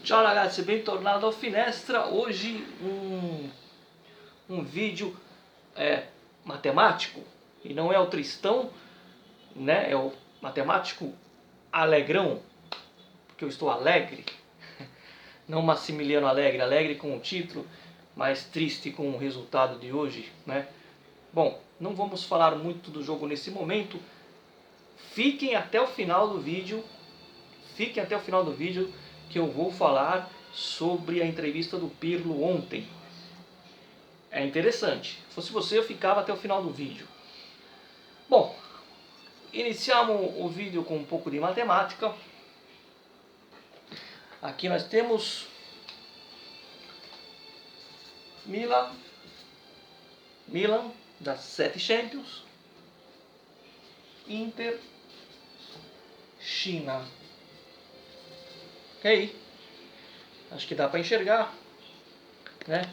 Ciao ragazzi, bentornato a Finestra. Hoje um vídeo matemático, e não é o Tristão, né? É o matemático alegrão, porque eu estou alegre, não Massimiliano Alegre, alegre com o título, mas triste com o resultado de hoje, né? Bom, não vamos falar muito do jogo nesse momento. Fiquem até o final do vídeo, que eu vou falar sobre a entrevista do Pirlo ontem. É interessante. Se fosse você, eu ficava até o final do vídeo. Bom, iniciamos o vídeo com um pouco de matemática. Aqui nós temos Milan das 7 Champions, Inter, China. Ok? Acho que dá para enxergar, né?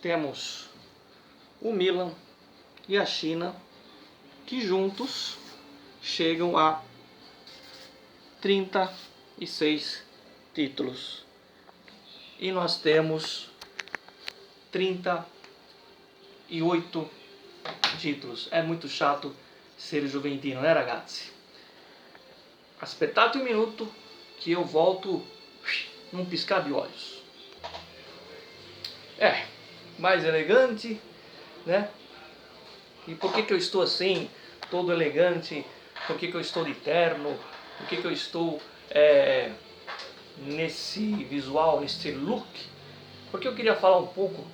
Temos o Milan e a China, que juntos chegam a 36 títulos. E nós temos 38 títulos. É muito chato ser juventino, né ragazzi? Aspettate um minuto que eu volto num piscar de olhos. Mais elegante, né? E por que eu estou assim, todo elegante? Por que eu estou de terno? Por que eu estou nesse visual, nesse look? Porque eu queria falar um pouco,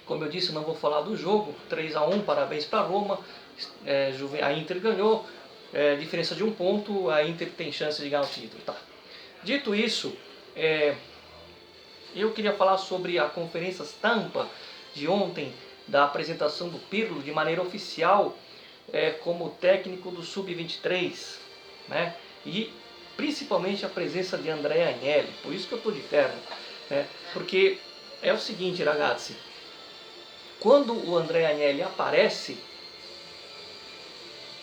como eu disse, não vou falar do jogo, 3-1, parabéns para Roma, a Inter ganhou, diferença de 1 ponto, a Inter tem chance de ganhar o título. Tá. Dito isso, eu queria falar sobre a conferência Stampa de ontem, da apresentação do Pirlo de maneira oficial como técnico do Sub-23, né? E principalmente a presença de Andrea Agnelli, por isso que eu estou de terno, né? Porque é o seguinte, ragazzi, quando o Andrea Agnelli aparece,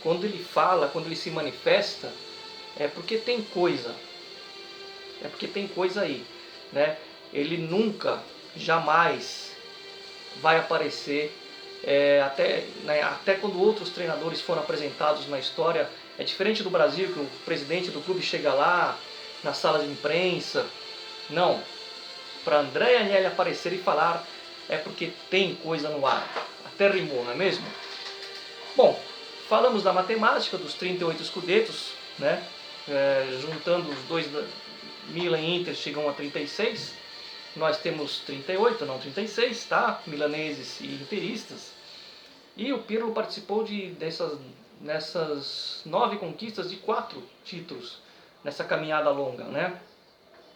quando ele fala, quando ele se manifesta, é porque tem coisa, aí, né? Ele nunca, jamais vai aparecer, até quando outros treinadores foram apresentados na história. É diferente do Brasil, que o presidente do clube chega lá na sala de imprensa. Não, para Andrea Agnelli aparecer e falar é porque tem coisa no ar. Até rimou, não é mesmo? Bom, falamos da matemática, dos 38 scudetos, né? Juntando os dois, Milan e Inter chegam a 36. Nós temos 38, não 36, tá? Milaneses e interistas. E o Pirlo participou nessas 9 conquistas de 4 títulos, nessa caminhada longa, né?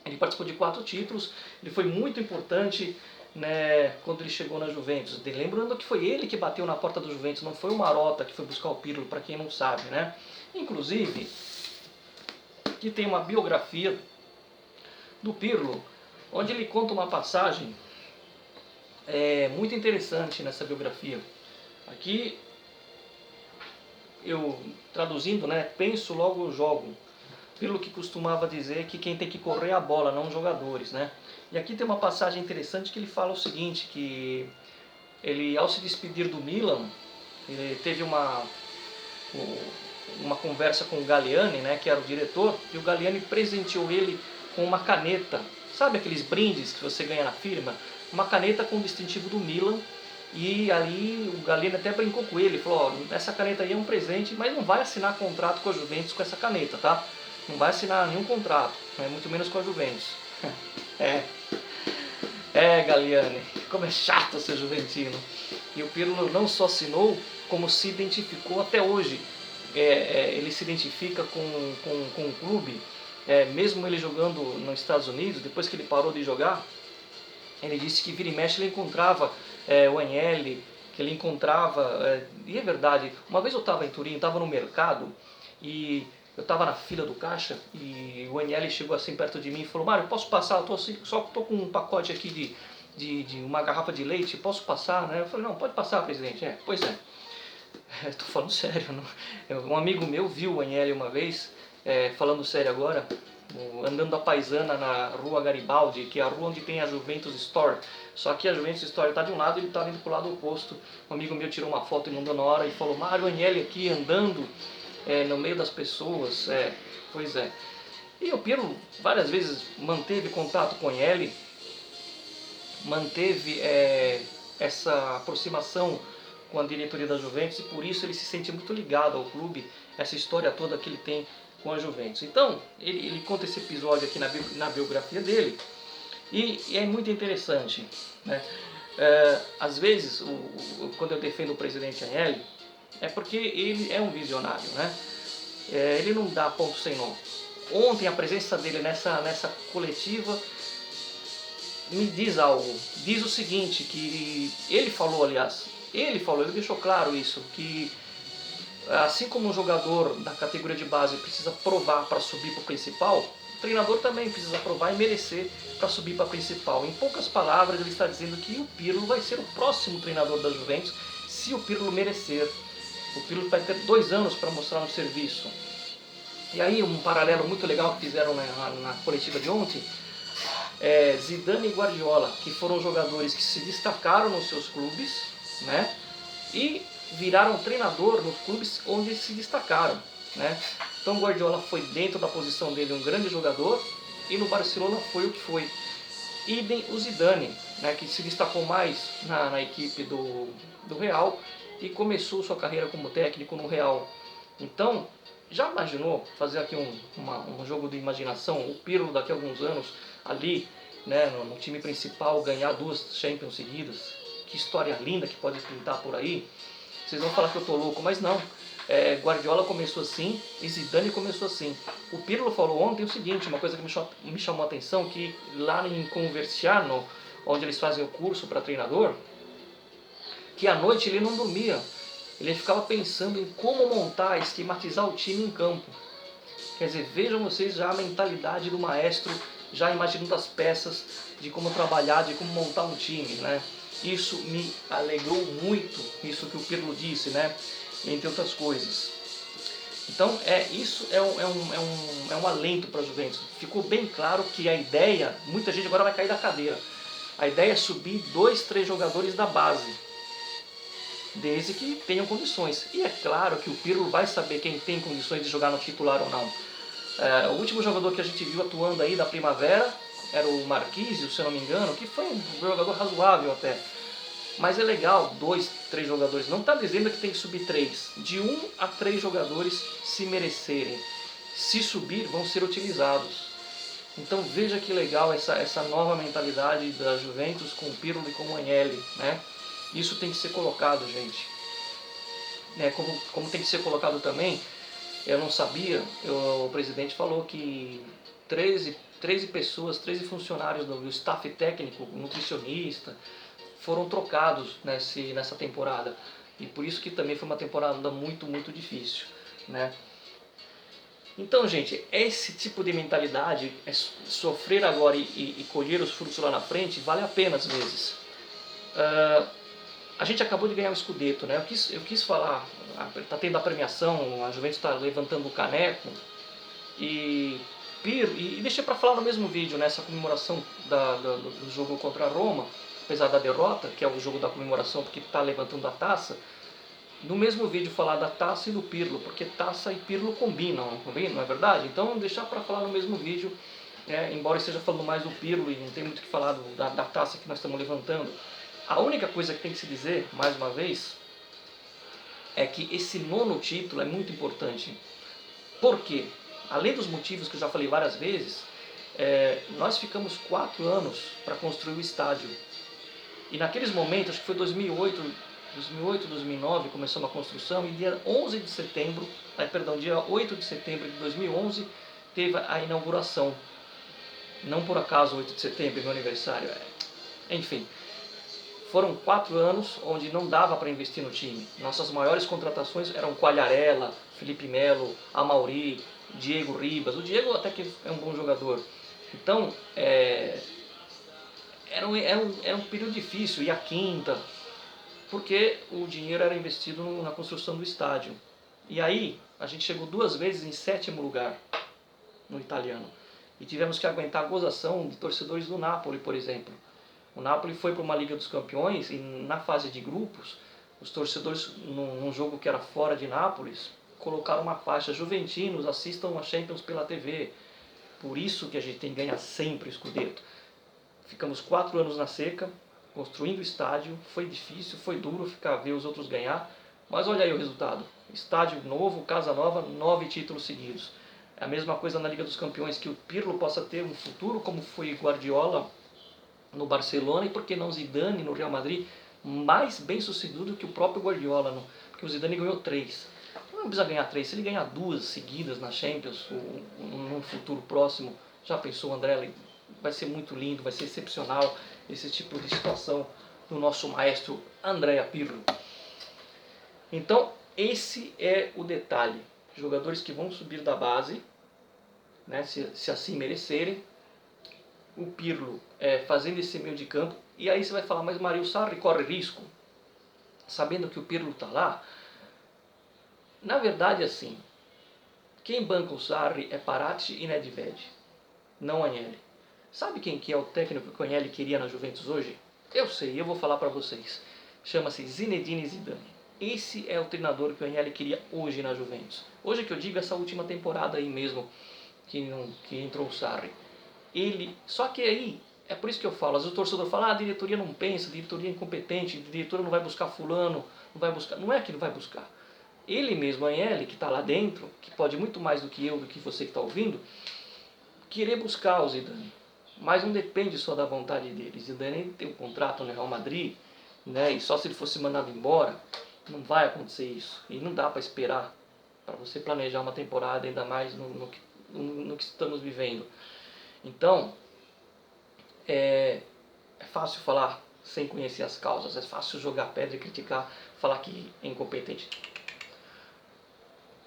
Ele participou de 4 títulos, ele foi muito importante, né, quando ele chegou na Juventus. Lembrando que foi ele que bateu na porta do Juventus, não foi o Marotta que foi buscar o Pirlo, para quem não sabe, né? Inclusive, aqui tem uma biografia do Pirlo, onde ele conta uma passagem muito interessante nessa biografia. Aqui, eu traduzindo, né, penso logo jogo. Pirlo que costumava dizer que quem tem que correr é a bola, não os jogadores, né? E aqui tem uma passagem interessante que ele fala o seguinte, que ele, ao se despedir do Milan, ele teve uma conversa com o Galliani, né, que era o diretor, e o Galliani presenteou ele com uma caneta. Sabe aqueles brindes que você ganha na firma? Uma caneta com o distintivo do Milan. E ali o Galliani até brincou com ele, falou, ó, essa caneta aí é um presente, mas não vai assinar contrato com a Juventus com essa caneta, tá? Não vai assinar nenhum contrato, né? Muito menos com a Juventus. Galliani, como é chato ser juventino. E o Pirlo não só assinou, como se identificou até hoje. Ele se identifica com o clube, mesmo ele jogando nos Estados Unidos, depois que ele parou de jogar, ele disse que vira e mexe ele encontrava o Agnelli, que ele encontrava, e é verdade, uma vez eu estava em Turim, estava no mercado, e eu estava na fila do caixa, e o Agnelli chegou assim perto de mim e falou, Mário, posso passar? Eu só estou com um pacote aqui de uma garrafa de leite, posso passar? Né? Eu falei, não, pode passar, presidente. Pois é. Estou falando sério. Não? Um amigo meu viu o Agnelli uma vez, falando sério agora, andando a paisana na rua Garibaldi, que é a rua onde tem a Juventus Store. Só que a Juventus Store está de um lado e ele está indo para o lado oposto. Um amigo meu tirou uma foto e mandou na hora e falou: Mário Agnelli aqui andando no meio das pessoas. Pois é. E o Pirlo várias vezes manteve contato com ele, manteve essa aproximação com a diretoria da Juventus e por isso ele se sente muito ligado ao clube, essa história toda que ele tem com a Juventus. Então, ele conta esse episódio aqui na biografia dele e é muito interessante, né? Às vezes, quando eu defendo o presidente Agnelli, é porque ele é um visionário, né? Ele não dá ponto sem nó. Ontem a presença dele nessa coletiva me diz algo. Diz o seguinte, que ele falou, aliás, ele deixou claro isso, que assim como um jogador da categoria de base precisa provar para subir para o principal, o treinador também precisa provar e merecer para subir para a principal. Em poucas palavras, ele está dizendo que o Pirlo vai ser o próximo treinador da Juventus se o Pirlo merecer. O Pirlo vai ter 2 anos para mostrar um serviço. E aí um paralelo muito legal que fizeram na coletiva de ontem, Zidane e Guardiola, que foram jogadores que se destacaram nos seus clubes, né? E viraram treinador nos clubes onde se destacaram, né? Então Guardiola foi dentro da posição dele um grande jogador e no Barcelona foi o que foi. Idem o Zidane, né, que se destacou mais na equipe do Real e começou sua carreira como técnico no Real. Então, já imaginou fazer aqui um jogo de imaginação, o Pirlo daqui a alguns anos ali, né, no time principal, ganhar 2 Champions seguidas? Que história linda que pode pintar por aí. Vocês vão falar que eu tô louco, mas não. Guardiola começou assim e Zidane começou assim. O Pirlo falou ontem o seguinte, uma coisa que me chamou a atenção, que lá em Conversiano, onde eles fazem o curso para treinador, que à noite ele não dormia. Ele ficava pensando em como montar, esquematizar o time em campo. Quer dizer, vejam vocês já a mentalidade do maestro, já imaginando as peças, de como trabalhar, de como montar um time, né? Isso me alegrou muito, isso que o Pirlo disse, né? Entre outras coisas. Então, isso é um alento para a Juventus. Ficou bem claro que a ideia, muita gente agora vai cair da cadeira, a ideia é subir 2, 3 jogadores da base, desde que tenham condições. E é claro que o Pirlo vai saber quem tem condições de jogar no titular ou não. O último jogador que a gente viu atuando aí da Primavera era o Marquísio, se eu não me engano, que foi um jogador razoável até. Mas é legal, 2, 3 jogadores. Não está dizendo que tem que subir 3. De 1 a 3 jogadores, se merecerem. Se subir, vão ser utilizados. Então veja que legal essa nova mentalidade da Juventus com o Pirlo e com o Agnelli, né? Isso tem que ser colocado, gente. Como tem que ser colocado também, eu não sabia, o presidente falou que 13 pessoas, 13 funcionários do staff técnico, nutricionista, foram trocados nessa temporada. E por isso que também foi uma temporada muito, muito difícil, né? Então, gente, esse tipo de mentalidade, sofrer agora e colher os frutos lá na frente, vale a pena às vezes. A gente acabou de ganhar o Scudetto, né? Eu quis falar, tá tendo a premiação, a Juventus está levantando o caneco, e deixei para falar no mesmo vídeo, nessa comemoração do jogo contra a Roma, apesar da derrota, que é o jogo da comemoração porque está levantando a taça, no mesmo vídeo falar da taça e do Pirlo, porque taça e Pirlo combinam, não é verdade? Então deixar para falar no mesmo vídeo, embora eu esteja falando mais do Pirlo e não tem muito o que falar da taça que nós estamos levantando. A única coisa que tem que se dizer, mais uma vez, é que esse 9º título é muito importante. Por quê? Além dos motivos que eu já falei várias vezes, nós ficamos 4 anos para construir o estádio. E naqueles momentos, acho que foi 2008, 2009, começou a construção, e dia 8 de setembro de 2011, teve a inauguração. Não por acaso 8 de setembro, meu aniversário. Enfim, foram 4 anos onde não dava para investir no time. Nossas maiores contratações eram Quagliarella, Felipe Melo, Amauri, Diego Ribas. O Diego até que é um bom jogador. Então, era um período difícil, e a quinta, porque o dinheiro era investido na construção do estádio. E aí, a gente chegou 2 vezes em 7º lugar no italiano. E tivemos que aguentar a gozação de torcedores do Napoli, por exemplo. O Napoli foi para uma Liga dos Campeões e na fase de grupos, os torcedores, num jogo que era fora de Nápoles, colocaram uma faixa: juventinos, assistam a Champions pela TV. Por isso que a gente tem que ganhar sempre o Scudetto. Ficamos 4 anos na seca, construindo o estádio. Foi difícil, foi duro ver os outros ganhar. Mas olha aí o resultado. Estádio novo, casa nova, 9 títulos seguidos. É a mesma coisa na Liga dos Campeões, que o Pirlo possa ter um futuro como foi Guardiola no Barcelona, e por que não Zidane no Real Madrid, mais bem sucedido que o próprio Guardiola, porque o Zidane ganhou 3. Não precisa ganhar 3, se ele ganhar 2 seguidas na Champions, num futuro próximo, já pensou, André? Vai ser muito lindo, vai ser excepcional esse tipo de situação do nosso maestro Andrea Pirlo. Então, esse é o detalhe. Jogadores que vão subir da base, né, se assim merecerem, o Pirlo fazendo esse meio de campo. E aí você vai falar: mas Mario Sarri corre risco, sabendo que o Pirlo está lá? Na verdade, assim, quem banca o Sarri é Paratici e Nedved, não Agnelli. Sabe quem que é o técnico que o Agnelli queria na Juventus hoje? Eu sei, eu vou falar para vocês. Chama-se Zinedine Zidane. Esse é o treinador que o Agnelli queria hoje na Juventus. Hoje que eu digo, essa última temporada aí mesmo, que entrou o Sarri. Só que aí, é por isso que eu falo, às vezes o torcedor fala: a diretoria não pensa, a diretoria é incompetente, a diretoria não vai buscar fulano, não vai buscar. Não é que não vai buscar. Ele mesmo, Agnelli, que está lá dentro, que pode muito mais do que eu, do que você que está ouvindo, querer buscar o Zidane. Mas não depende só da vontade dele. Zidane tem um contrato no Real Madrid, né, e só se ele fosse mandado embora, não vai acontecer isso. E não dá para esperar, para você planejar uma temporada, ainda mais no que estamos vivendo. Então, é fácil falar sem conhecer as causas, é fácil jogar pedra e criticar, falar que é incompetente.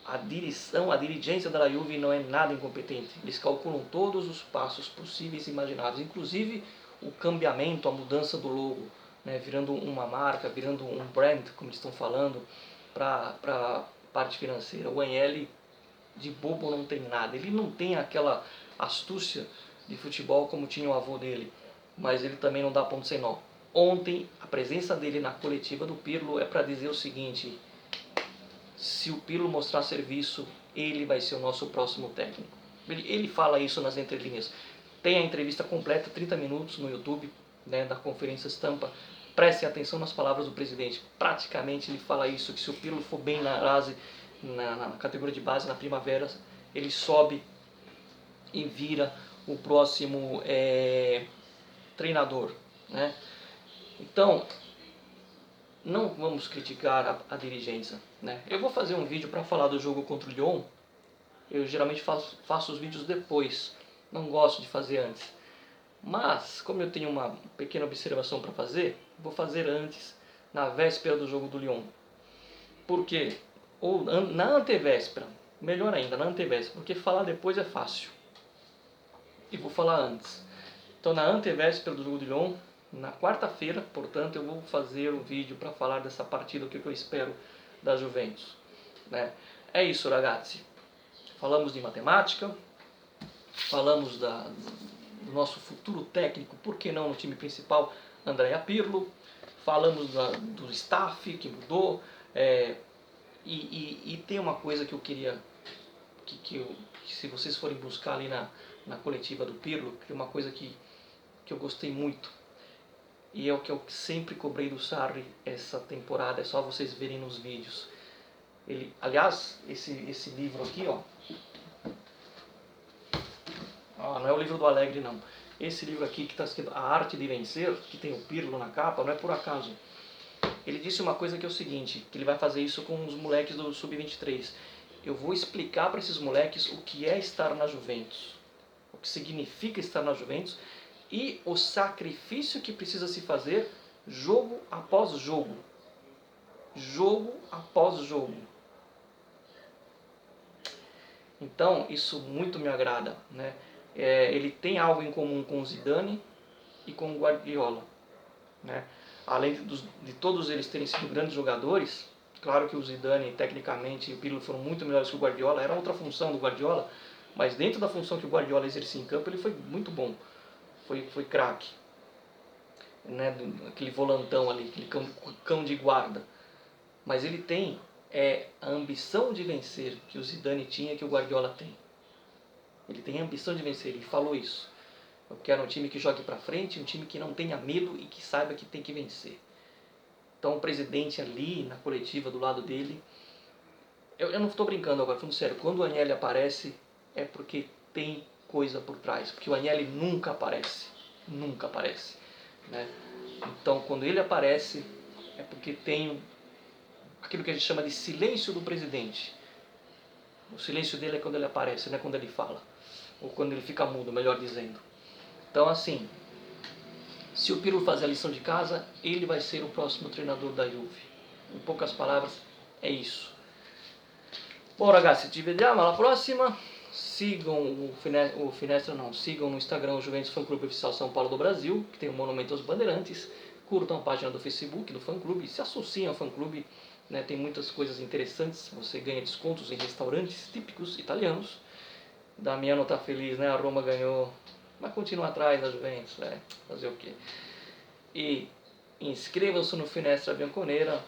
A dirigência da Juve não é nada incompetente. Eles calculam todos os passos possíveis e imagináveis, inclusive o cambiamento, a mudança do logo, né, virando uma marca, virando um brand, como eles estão falando, para a parte financeira. O Agnelli de bobo não tem nada. Ele não tem aquela astúcia de futebol como tinha o avô dele, mas ele também não dá ponto sem nó. Ontem, a presença dele na coletiva do Pirlo é para dizer o seguinte: se o Pirlo mostrar serviço, ele vai ser o nosso próximo técnico. Ele fala isso nas entrelinhas. Tem a entrevista completa, 30 minutos no YouTube, né, da conferência estampa. Prestem atenção nas palavras do presidente. Praticamente ele fala isso, que se o Pirlo for bem na base, na categoria de base, na primavera, ele sobe e vira o próximo treinador, né? Então, não vamos criticar a dirigência, né? Eu vou fazer um vídeo para falar do jogo contra o Lyon. Eu geralmente faço os vídeos depois, não gosto de fazer antes. Mas, como eu tenho uma pequena observação para fazer, vou fazer antes, na véspera do jogo do Lyon. Por quê? Ou na antevéspera, melhor ainda, na antevéspera, porque falar depois é fácil. E vou falar antes. Então, na antevéspera do jogo do Lyon, na quarta-feira, portanto, eu vou fazer um vídeo para falar dessa partida, o que eu espero da Juventus, né? É isso, ragazzi. Falamos de matemática, falamos do nosso futuro técnico, por que não no time principal, Andrea Pirlo. Falamos do staff que mudou. E tem uma coisa que eu queria, que se vocês forem buscar ali na coletiva do Pirlo, que é uma coisa que eu gostei muito. E é o que eu sempre cobrei do Sarri essa temporada, é só vocês verem nos vídeos. Aliás, esse livro aqui, ó, não é o livro do Alegre não. Esse livro aqui que está escrito A Arte de Vencer, que tem o Pirlo na capa, não é por acaso. Ele disse uma coisa que é o seguinte, que ele vai fazer isso com os moleques do Sub-23. Eu vou explicar para esses moleques o que é estar na Juventus, o que significa estar na Juventus, e o sacrifício que precisa se fazer jogo após jogo. Jogo após jogo. Então, isso muito me agrada, né? Ele tem algo em comum com o Zidane e com o Guardiola, né? Além de todos eles terem sido grandes jogadores, claro que o Zidane, tecnicamente, e o Pirlo foram muito melhores que o Guardiola, era outra função do Guardiola, mas dentro da função que o Guardiola exercia em campo, ele foi muito bom, foi craque, né? Aquele volantão ali, aquele cão de guarda. Mas ele tem a ambição de vencer que o Zidane tinha, que o Guardiola tem. Ele tem a ambição de vencer, ele falou isso. Eu quero um time que jogue para frente, um time que não tenha medo e que saiba que tem que vencer. Então o presidente ali na coletiva do lado dele, eu não estou brincando agora, falando sério, quando o Agnelli aparece é porque tem coisa por trás, porque o Agnelli nunca aparece, né? Então quando ele aparece é porque tem aquilo que a gente chama de silêncio do presidente. O silêncio dele é quando ele aparece, não é quando ele fala, ou quando ele fica mudo, melhor dizendo. Então assim, se o Pirlo fazer a lição de casa, ele vai ser o próximo treinador da Juve. Em poucas palavras, é isso. Bom ragazzi, ci vediamo alla prossima. Sigam sigam no Instagram o Juventus Fan Clube Oficial São Paulo do Brasil, que tem o Monumento aos Bandeirantes. Curtam a página do Facebook do fã clube, se associem ao fã clube, né, tem muitas coisas interessantes, você ganha descontos em restaurantes típicos italianos. Damiano tá feliz, né? A Roma ganhou, mas continua atrás da Juventus, né? Fazer o quê? E inscrevam-se no Finestra Bianconera,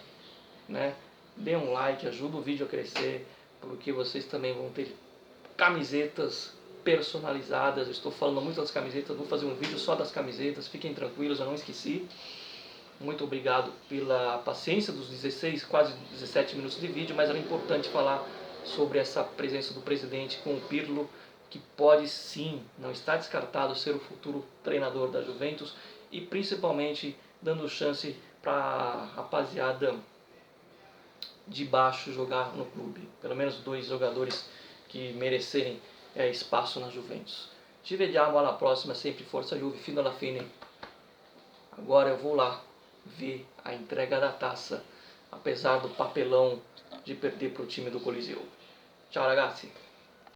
né? Dê um like, ajuda o vídeo a crescer, porque vocês também vão ter camisetas personalizadas. Eu estou falando muito das camisetas, vou fazer um vídeo só das camisetas, fiquem tranquilos, eu não esqueci. Muito obrigado pela paciência dos 16, quase 17 minutos de vídeo, mas era importante falar sobre essa presença do presidente com o Pirlo, que pode sim, não está descartado, ser o futuro treinador da Juventus e principalmente dando chance para a rapaziada de baixo jogar no clube. Pelo menos 2 jogadores que merecerem espaço na Juventus. Ci vediamo alla prossima, sempre Forza Juve, fino alla fine. Agora eu vou lá ver a entrega da taça, apesar do papelão de perder para o time do Coliseu. Tchau ragazzi!